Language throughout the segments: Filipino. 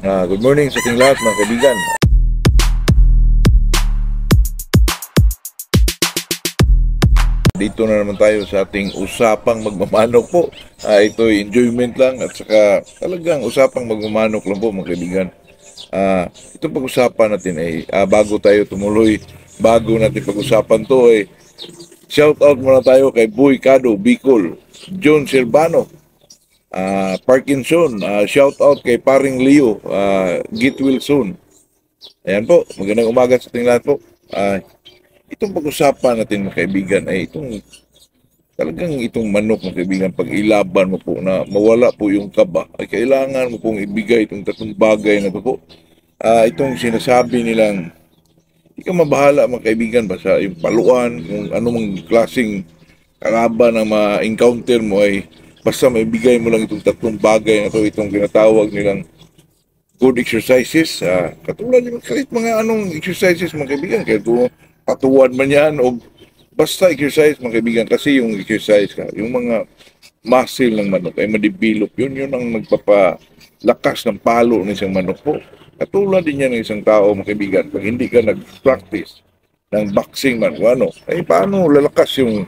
Good morning sa ating lahat mga kaibigan. Dito na naman tayo sa ating usapang magmamanok po. Ito enjoyment lang at saka talagang usapang magmamanok lang po mga kaibigan. Itong pag-usapan natin ay bago tayo tumuloy, bago natin pag-usapan to ay shout out muna tayo kay Boy Cado, Bicol, John Silvano, Parkinson, shout out kay Paring Leo, Get Wilson. Ayan po, magandang umaga sa ating lahat po. Itong pag-usapan natin mga kaibigan ay talagang itong manok mga kaibigan, pag ilaban mo po na mawala po yung kaba, ay kailangan mo pong ibigay itong tatlong bagay na ito po. Itong sinasabi nilang, di ka mabahala mga kaibigan, basta yung paluan, kung anumang klaseng kalaban na ma-encounter mo ay basta maibigay mo lang itong tatlong bagay na ito, itong tinatawag nilang good exercises. Katulad yung kahit mga anong exercises mga kaibigan, kahit patuwan man yan o basta exercise mga kaibigan, kasi yung exercise ka, yung mga muscle ng manok ay ma-develop yun ang magpapalakas ng palo ng isang manok po. Katulad din yan ng isang tao mga kaibigan, pag hindi ka nag-practice ng boxing man o ano, ay paano lalakas yung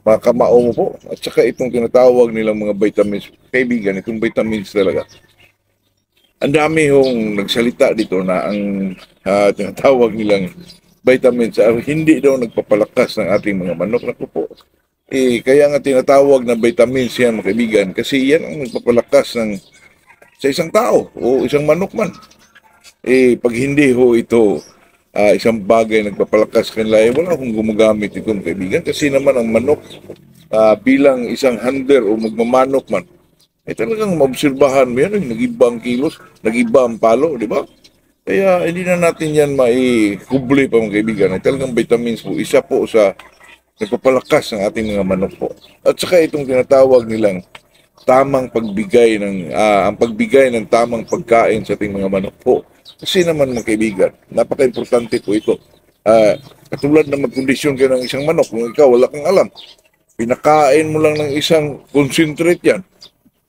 mga kamao mo po. At saka itong tinatawag nilang mga vitamins, kaibigan, itong vitamins talaga. Ang dami yung nagsalita dito na ang tinatawag nilang vitamins hindi daw nagpapalakas ng ating mga manok. Naku po. Kaya nga tinatawag na vitamins yan mga kaibigan, kasi yan ang nagpapalakas sa isang tao o isang manok man. Pag hindi ho ito isang bagay nagpapalakas kanila, wala akong gumagamit ito mga kaibigan, kasi naman ang manok bilang isang hunter o magmamanok man, talagang maobserbahan mo yan, nag-iba ang kilos, nag-iba ang palo, di ba? Kaya hindi na natin yan maikubli pa mga kaibigan. Talagang vitamins po, isa po sa nagpapalakas ng ating mga manok po. At saka itong tinatawag nilang tamang pagbigay ang pagbigay ng tamang pagkain sa ating mga manok po. Kasi naman mga kaibigan, napaka-importante po ito. Katulad na magkondisyon ka ng isang manok, kung ikaw wala kang alam, pinakain mo lang ng isang concentrate yan,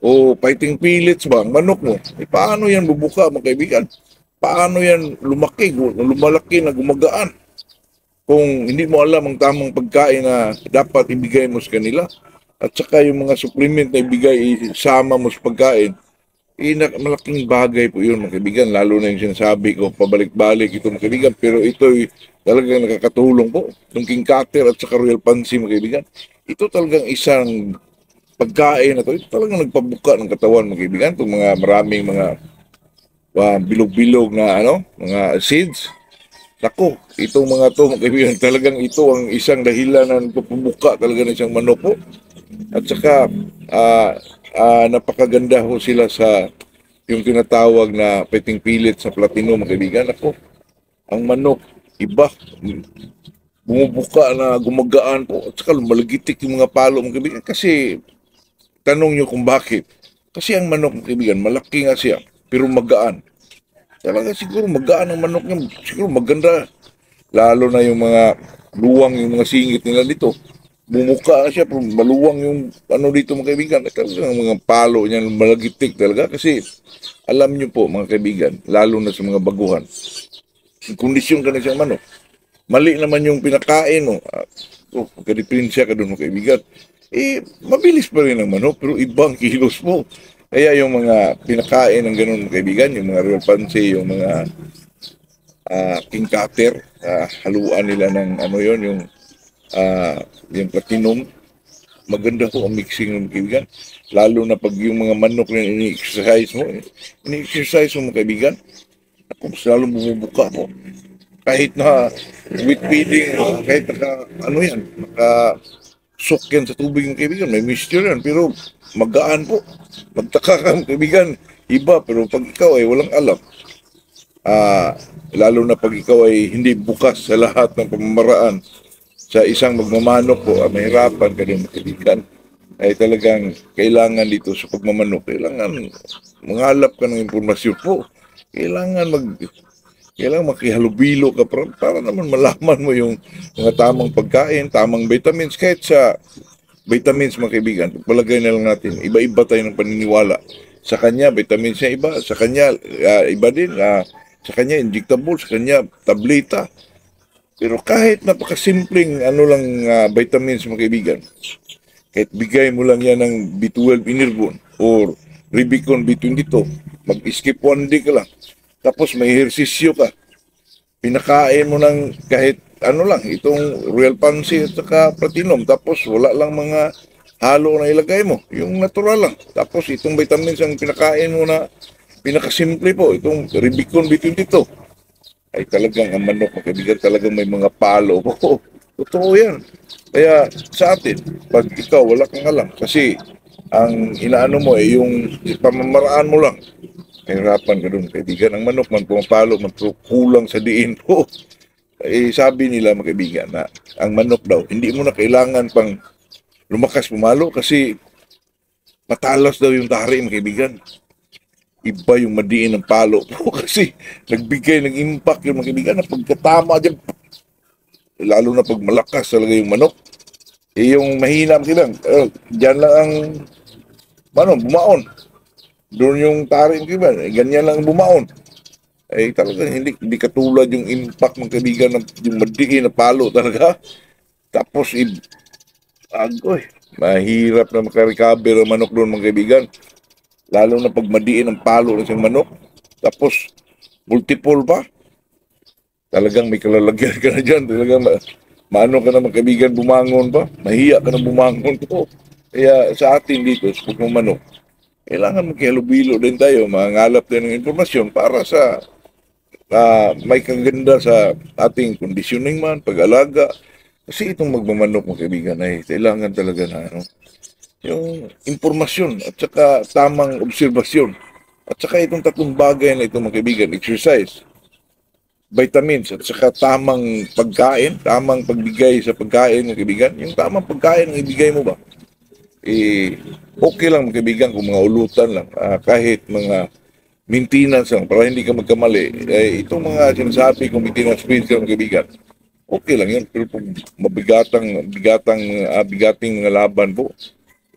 o fighting pellets ba ang manok mo, paano yan bubuka mga kaibigan? Paano yan lumalaki na gumagaan? Kung hindi mo alam ang tamang pagkain na dapat ibigay mo sa kanila, at saka yung mga supplement na ibigay, isama mo sa pagkain, malaking bagay po yun mga kaibigan, lalo na yung sinasabi ko, pabalik-balik ito mga kaibigan, pero ito'y talagang nakakatulong po. Yung king cutter at saka royal pansy mga kaibigan, ito talagang isang pagkain na ito talagang nagpabuka ng katawan mga kaibigan. Itong mga maraming mga bilog-bilog na mga seeds. Nako, itong mga to mga kaibigan, talagang ito ang isang dahilan na nagpapabuka talaga ng isang manok po. At saka napakaganda ho sila sa yung tinatawag na fighting pellet sa platino mga kaibigan. Ako, ang manok iba, bumubuka na gumagaan po, at saka lumalagitik yung mga palo mga kaibigan. Kasi tanong nyo kung bakit, kasi ang manok mga kaibigan malaki nga siya pero magaan. Talaga siguro magaan ang manok niya, siguro maganda, lalo na yung mga luwang, yung mga singit nila dito. Bumuka siya, pero maluwang yung dito mga kaibigan. Talagang mga palo niya malagitik talaga, kasi alam niyo po mga kaibigan, lalo na sa mga baguhan, kondisyon ka na siyang manok, mali naman yung pinakain mo, magkadipinsya ka doon mga kaibigan, mabilis pa rin ang manok, pero ibang kilos mo. Kaya yung mga pinakain ng ganun mga kaibigan, yung mga royal pansy, yung mga king cutter, haluan nila ng yung platinum, maganda po ang mixing ng kaibigan. Lalo na pag yung mga manok na ini-exercise mo mga kaibigan, mas lalo bumubuka po. Kahit na with feeding, kahit sok yan sa tubig ng kaibigan, may mixture yan, pero magaan po. Magtaka ka mga kaibigan, iba, pero pag ikaw ay walang alam, lalo na pag ikaw ay hindi bukas sa lahat ng pamamaraan sa isang magmamanok po, mahirapan ka din mga kaibigan. Ay talagang kailangan dito sa pagmamanok, kailangan manghalap ka ng impormasyon po. Kailangan makihalubilo ka para naman malaman mo yung mga tamang pagkain, tamang vitamins. Kahit sa vitamins mga kaibigan, palagay na lang natin, iba-iba tayo ng paniniwala Sa kanya, vitamins niya iba. Sa kanya, iba din. Sa kanya, injectable. Sa kanya, tableta. Pero kahit napakasimpleng vitamins mga kaibigan, kahit bigay mo lang yan ng B12 Enervon or Ribicon B22, mag-skip one day ka lang. Tapos may ehersisyo ka. Pinakain mo ng kahit itong Royal Pansy at saka Platinum. Tapos wala lang mga halo na ilagay mo. Yung natural lang. Tapos itong vitamins ang pinakain mo na pinakasimple po, itong Ribicon B22. Ay talagang ang manok, mga kaibigan, talagang may mga palo po. Totoo yan. Kaya sa atin, pag ikaw wala kang alam, kasi ang inaano mo yung pamamaraan mo lang, kahirapan ka dun, kaibigan. Ang manok man pumapalo, man kulang sa diin po. Sabi nila mga kaibigan na ang manok daw, hindi mo na kailangan pang lumakas pumalo kasi matalas daw yung tari mga kaibigan. Iba yung madiin ng palo po kasi nagbigay ng impact yung mga kaibigan na pagkatama dyan, lalo na pag malakas talaga yung manok. Yung mahina mga dyan lang ang bumaon. Doon yung taring kaibigan, ganyan lang bumaon. Talagang hindi katulad yung impact ng kaibigan ng yung madiin na palo talaga. Tapos, mahirap na makarecover ang manok doon mga kaibigan. Lalo na pag madiin ang palo ng isang manok. Tapos, multiple pa. Talagang may kalalagyan ka na dyan. Talagang maano ka na mga kaibigan bumangon pa. Mahiya ka na bumangon po. Kaya sa atin dito, sa pagmamanok, kailangan magkihalubilo din tayo, mangalap din ng informasyon para sa may kaganda sa ating conditioning man, pag-alaga. Kasi itong magmamanok mga kaibigan ay kailangan talaga na yung impormasyon at saka tamang obserbasyon. At saka itong tatlong bagay na itong mga kaibigan, exercise, vitamins, at saka tamang pagkain, tamang pagbigay sa pagkain mga kaibigan. Yung tamang pagkain ang ibigay mo ba? Okay lang mga kaibigan kung mga ulutan lang, kahit mga maintenance lang para hindi ka magkamali. Itong mga sinasabi kong maintenance pills mga kaibigan, okay lang yun. Pero kung bigating mga laban po,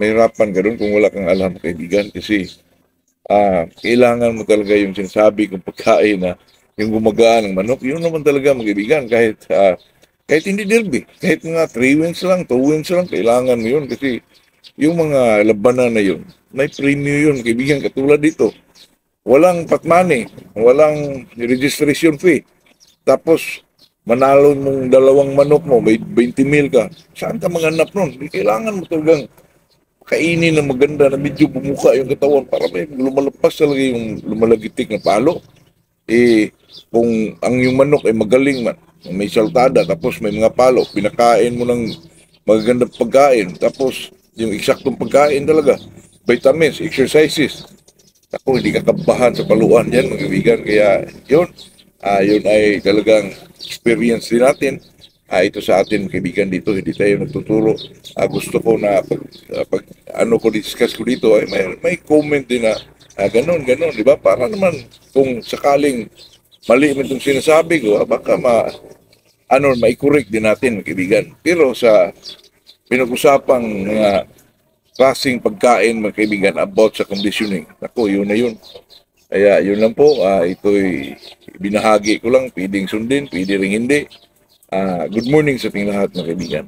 mahirapan ka doon kung wala kang alam mga kaibigan kasi kailangan mo talaga yung sinasabi kong pagkain na yung gumagaan ng manok. Yun naman talaga mga kaibigan, kahit hindi derby, kahit mga 3 wins lang, 2 wins lang, kailangan mo yun kasi yung mga labanan na yun, may premium yun, kaibigan, katulad dito. Walang patmani, walang registration fee. Tapos, manalo mong 2 manok mo, may 20 mil ka. Saan ka manganap nun? Kailangan mo talagang kainin na maganda na medyo bumuka yung katawan para may lumalapas talaga yung lumalagitik na palo. Kung ang yung manok ay magaling man, may saltada, tapos may mga palo, pinakain mo ng magagandang pagkain, tapos yung eksaktong pagkain talaga, vitamins, exercises. Ako, hindi ka kabahan sa paluan yan, mga kaibigan. Kaya, yun ay talagang experience din natin. Ito sa atin, mga kaibigan, dito, hindi tayo nagtuturo. Gusto ko na, discuss ko dito, ay may comment din na, ganon, di ba? Para naman, kung sakaling mali man itong sinasabi ko, baka mai-correct din natin, mga kaibigan. Pero sa pinag-usapang mga klaseng pagkain mga kaibigan about sa conditioning. Ako, yun na yun. Kaya yun lang po, ito'y binahagi ko lang, pwedeng sundin, pwede rin hindi. Good morning sa ating lahat mga kaibigan.